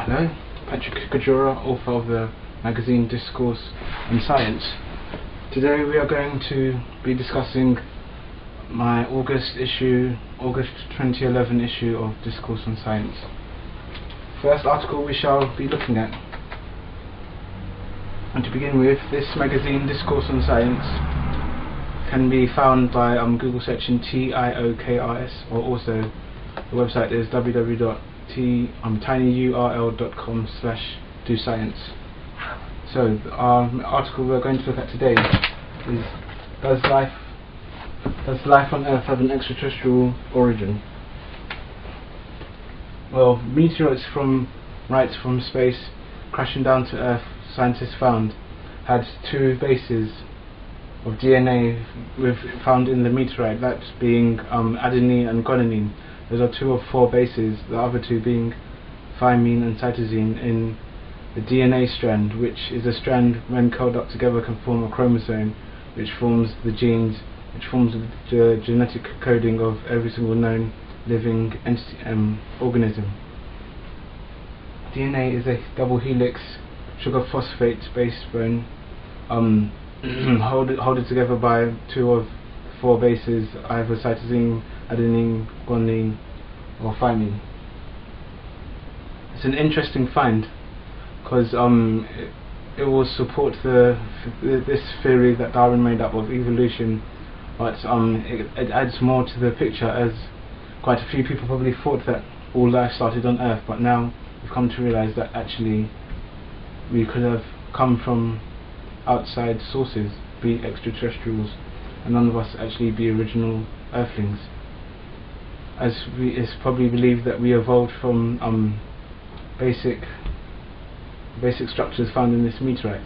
Hello, Patrick Kajura, author of the magazine Discourse and Science. Today we are going to be discussing my August 2011 issue of Discourse and Science. First article we shall be looking at. And to begin with, this magazine Discourse and Science can be found by Google searching TIOKRS, or also the website is tinyurl.com/doscience. So our article we're going to look at today is Does life on Earth have an extraterrestrial origin? Well, meteorites from space crashing down to Earth, scientists found, had two bases of DNA found in the meteorite, that being adenine and guanine. Those are two of four bases, the other two being thymine and cytosine in the DNA strand, which is a strand when curled up together can form a chromosome, which forms the genes, which forms the genetic coding of every single known living entity, organism. DNA is a double helix sugar phosphate base bone, holded together by two of four bases, either cytosine, adenine, guanine, or thymine. It's an interesting find because it will support this theory that Darwin made up of evolution, but it adds more to the picture, as quite a few people probably thought that all life started on Earth, but now we've come to realize that actually we could have come from outside sources, be extraterrestrials, and none of us actually be original Earthlings, as it's probably believed that we evolved from basic structures found in this meteorite.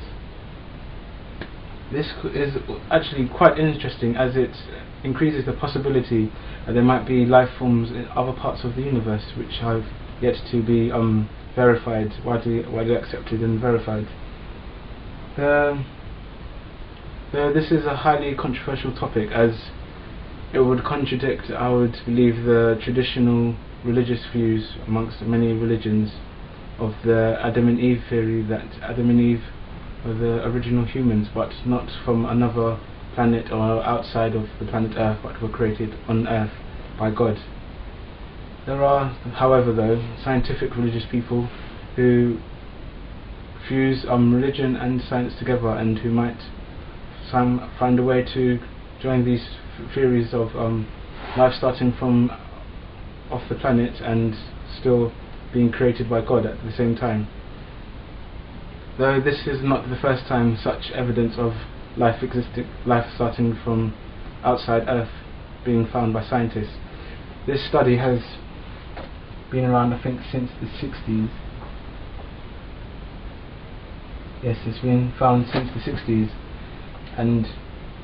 This is actually quite interesting, as it increases the possibility that there might be life forms in other parts of the universe which have yet to be verified, widely accepted and verified. This is a highly controversial topic, as it would contradict, I would believe, the traditional religious views amongst many religions of the Adam and Eve theory, that Adam and Eve were the original humans, but not from another planet or outside of the planet Earth, but were created on Earth by God. There are, however, though, scientific religious people who fuse religion and science together, and who might find a way to join these theories of life starting from off the planet and still being created by God at the same time. Though this is not the first time such evidence of life starting from outside Earth being found by scientists. This study has been around, I think, since the 60s. Yes, it's been found since the 60s, and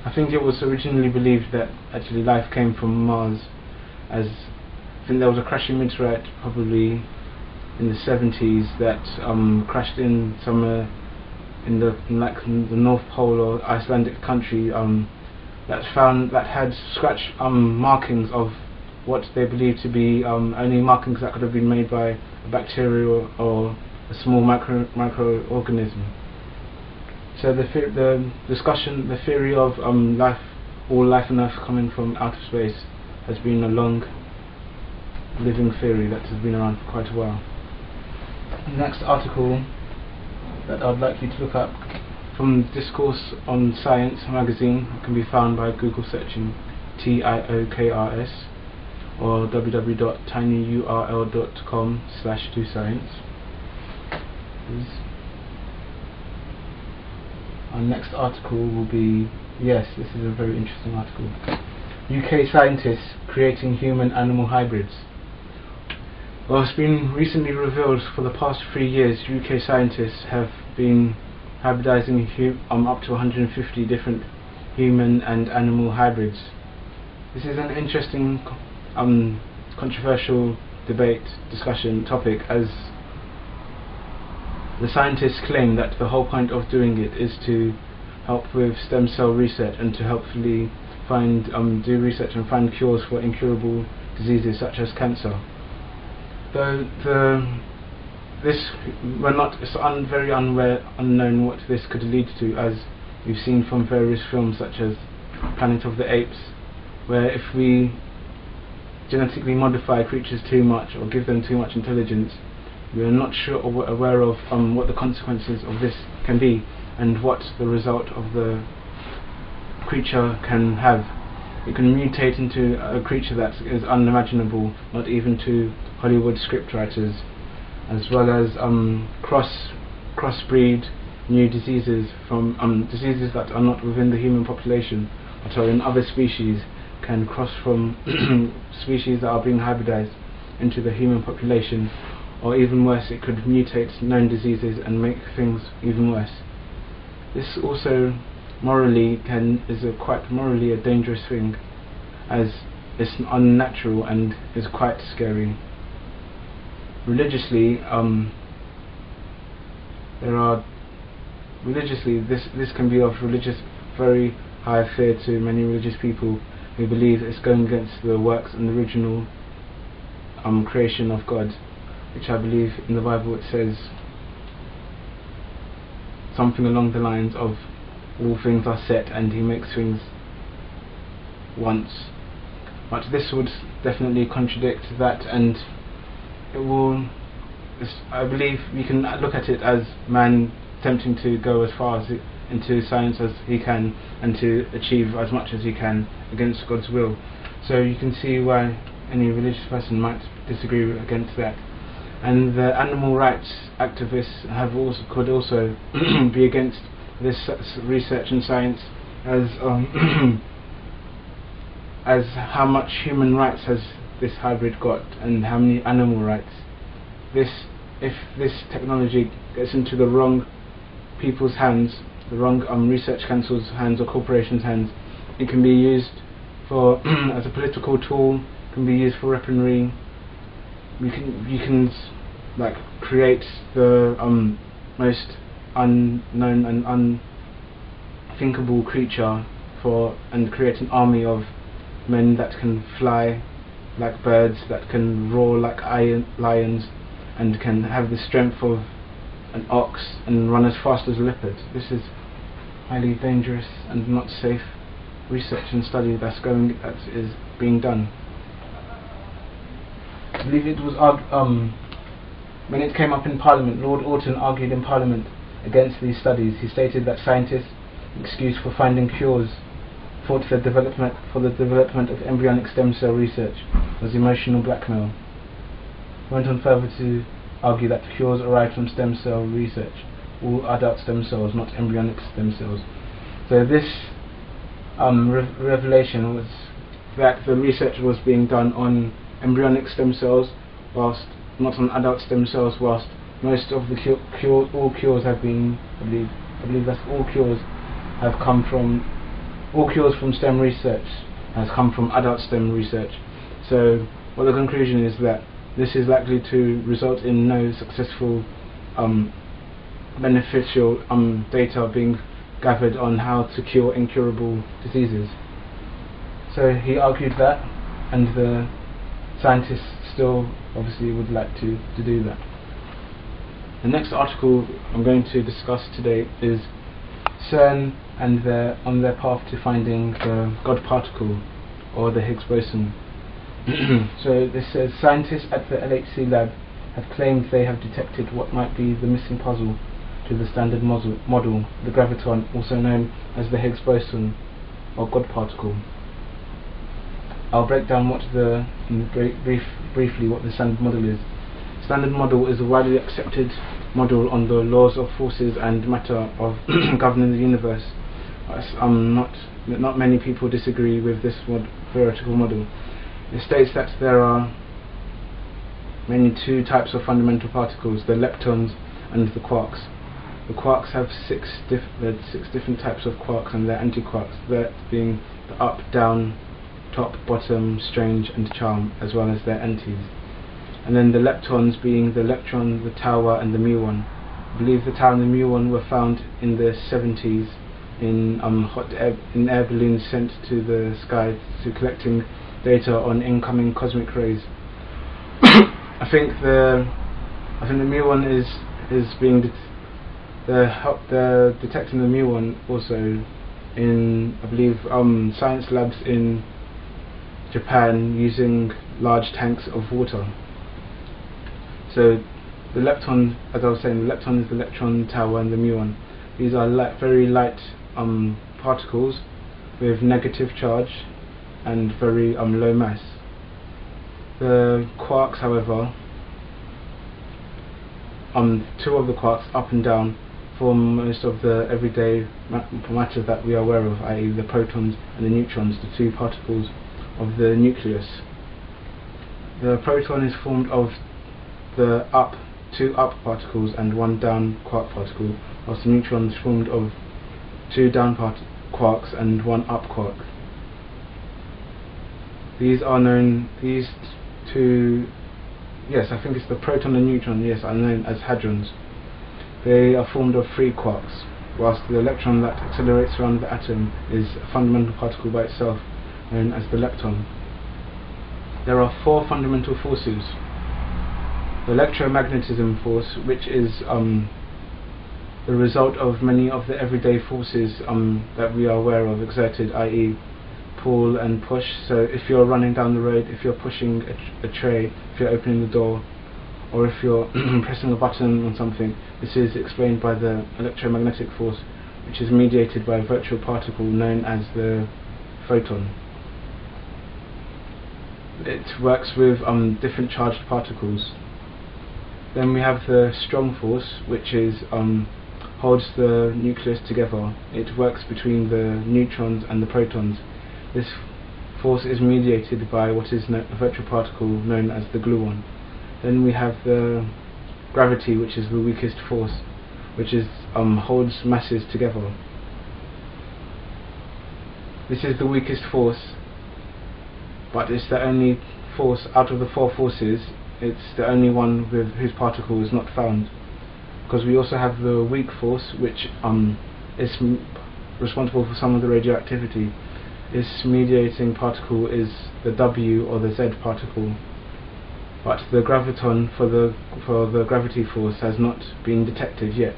I think it was originally believed that actually life came from Mars, as I think there was a crashing meteorite probably in the 70s that crashed in somewhere in the North Pole or Icelandic country, that had scratch markings of what they believed to be only markings that could have been made by a bacteria or a small microorganism. So the theory of all life on Earth coming from outer space has been a long living theory that has been around for quite a while. The next article that I'd like you to look up from Discourse on Science magazine can be found by Google searching TIOKRS or www.tinyurl.com/doscience. Our next article will be, yes, this is a very interesting article. UK scientists creating human-animal hybrids. Well, it's been recently revealed for the past 3 years UK scientists have been hybridizing up to 150 different human and animal hybrids. This is an interesting controversial discussion topic, as the scientists claim that the whole point of doing it is to help with stem cell research and to helpfully do research and find cures for incurable diseases such as cancer. Though it's very unknown what this could lead to, as we've seen from various films such as Planet of the Apes, where if we genetically modify creatures too much or give them too much intelligence, we are not sure or aware of what the consequences of this can be and what the result of the creature can have. It can mutate into a creature that is unimaginable, not even to Hollywood scriptwriters, as well as crossbreed new diseases from diseases that are not within the human population but are in other species, can cross from species that are being hybridized into the human population, or even worse, it could mutate known diseases and make things even worse. This also is quite morally a dangerous thing, as it's unnatural and is quite scary. Religiously, this can be of very high fear to many religious people who believe it's going against the works and the original creation of God, which I believe in the Bible it says something along the lines of all things are set and he makes things once. But this would definitely contradict that, and I believe we can look at it as man attempting to go as far as into science as he can and to achieve as much as he can against God's will. So you can see why any religious person might disagree against that. And the animal rights activists could also be against this research and science, as as how much human rights has this hybrid got and how many animal rights. If this technology gets into the wrong people's hands, the wrong research council's hands or corporations' hands, it can be used for as a political tool, can be used for weaponry. You can like create the most unknown and unthinkable creature and create an army of men that can fly like birds, that can roar like lions, and can have the strength of an ox and run as fast as a leopard. This is highly dangerous and not safe research and study that is being done. I believe it was when it came up in Parliament, Lord Orton argued in Parliament against these studies. He stated that scientists' excuse for finding cures for the development of embryonic stem cell research was emotional blackmail. He went on further to argue that cures arrived from stem cell research, all adult stem cells, not embryonic stem cells. So this revelation was that the research was being done on embryonic stem cells, whilst not on adult stem cells, whilst most of the all cures have been, I believe that's all cures from STEM research has come from adult STEM research. So what the conclusion is that this is likely to result in no successful beneficial data being gathered on how to cure incurable diseases. So he argued that, and the scientists still obviously would like to do that. The next article I'm going to discuss today is CERN and on their path to finding the God particle, or the Higgs boson. So this says, scientists at the LHC lab have claimed they have detected what might be the missing puzzle to the standard model, the graviton, also known as the Higgs boson or God particle. I'll break down briefly what the standard model is. Standard model is a widely accepted model on the laws of forces and matter of governing the universe. Not many people disagree with this theoretical model. It states that there are mainly two types of fundamental particles, the leptons and the quarks. The quarks have six different types of quarks and their antiquarks, that being the up, down, top, bottom, strange and charm, as well as their antis. And then the leptons being the electron, the tau and the muon. I believe the tau and the muon were found in the 70s in air balloons sent to the sky to collecting data on incoming cosmic rays. I think the I think the muon is being they're detecting the muon also in, I believe, science labs in Japan using large tanks of water. So the lepton, as I was saying, the lepton is the electron tower, and the muon. These are very light particles with negative charge and very low mass. The quarks, however, two of the quarks, up and down, form most of the everyday matter that we are aware of, i.e. the protons and the neutrons, the two particles of the nucleus. The proton is formed of the two up particles and one down quark particle, whilst the neutron is formed of two down quarks and one up quark. These two, yes, I think it's the proton and neutron, yes, are known as hadrons. They are formed of three quarks, whilst the electron that accelerates around the atom is a fundamental particle by itself, known as the lepton. There are four fundamental forces. The electromagnetism force, which is the result of many of the everyday forces that we are aware of exerted, i.e. pull and push. So if you're running down the road, if you're pushing a tray, if you're opening the door, or if you're pressing a button on something, this is explained by the electromagnetic force, which is mediated by a virtual particle known as the photon. It works with different charged particles. Then we have the strong force, which is holds the nucleus together. It works between the neutrons and the protons. This force is mediated by what is a virtual particle known as the gluon. Then we have the gravity, which is the weakest force, which is holds masses together. This is the weakest force, but it's the only force out of the four forces. It's the only one with whose particle is not found, because we also have the weak force, which is responsible for some of the radioactivity. This mediating particle is the W or the Z particle, but the graviton for the gravity force has not been detected yet.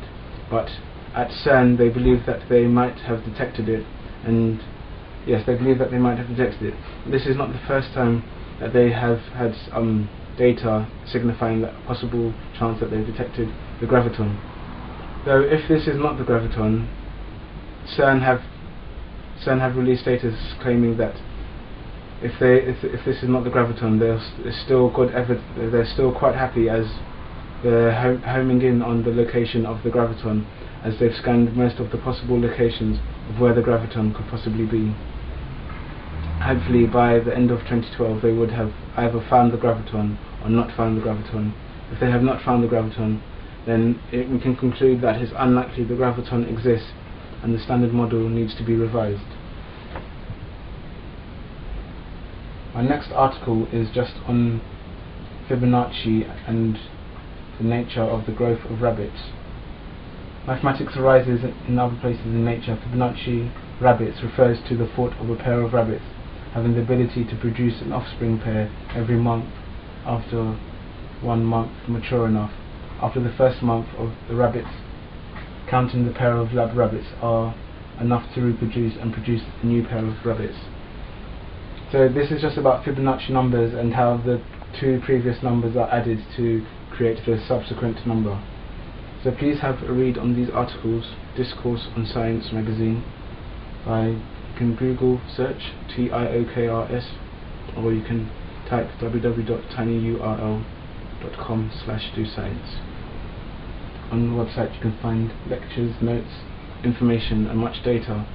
But at CERN they believe that they might have detected it, and yes, they believe that they might have detected it. This is not the first time that they have had data signifying that possible chance that they've detected the graviton. Though if this is not the graviton, CERN have released data claiming that if this is not the graviton, they're still quite happy, as they're homing in on the location of the graviton, as they've scanned most of the possible locations of where the graviton could possibly be. Hopefully by the end of 2012 they would have either found the graviton or not found the graviton. If they have not found the graviton, then we can conclude that it's unlikely the graviton exists and the standard model needs to be revised. My next article is just on Fibonacci and the nature of the growth of rabbits. Mathematics arises in other places in nature. Fibonacci rabbits refers to the thought of a pair of rabbits having the ability to produce an offspring pair every month after 1 month mature enough. After the first month of the rabbits, counting the pair of lab rabbits are enough to reproduce and produce a new pair of rabbits. So this is just about Fibonacci numbers and how the two previous numbers are added to create the subsequent number. So please have a read on these articles. Discourse on Science magazine. You can Google search TIOKRS, or you can type www.tinyurl.com/doscience. On the website you can find lectures, notes, information and much data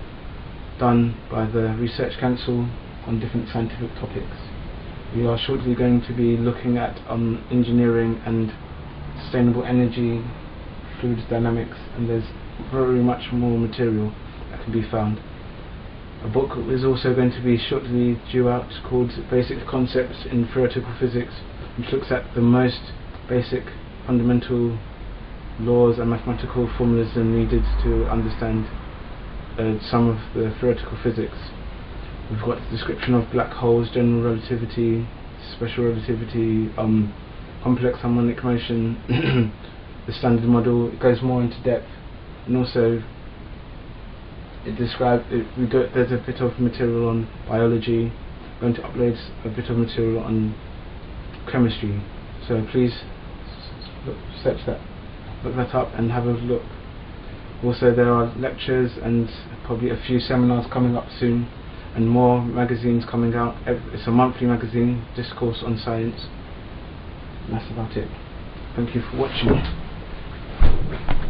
done by the Research Council on different scientific topics. We are shortly going to be looking at engineering and sustainable energy, fluid dynamics, and there's very much more material that can be found. A book is also going to be shortly due out called Basic Concepts in Theoretical Physics, which looks at the most basic fundamental laws and mathematical formulas needed to understand some of the theoretical physics. We've got the description of black holes, general relativity, special relativity, complex harmonic motion, the standard model. It goes more into depth, and also it describes there's a bit of material on biology. I'm going to upload a bit of material on chemistry, so please look that up and have a look. Also, there are lectures and probably a few seminars coming up soon, and more magazines coming out. It's a monthly magazine, Discourse on Science. And that's about it. Thank you for watching.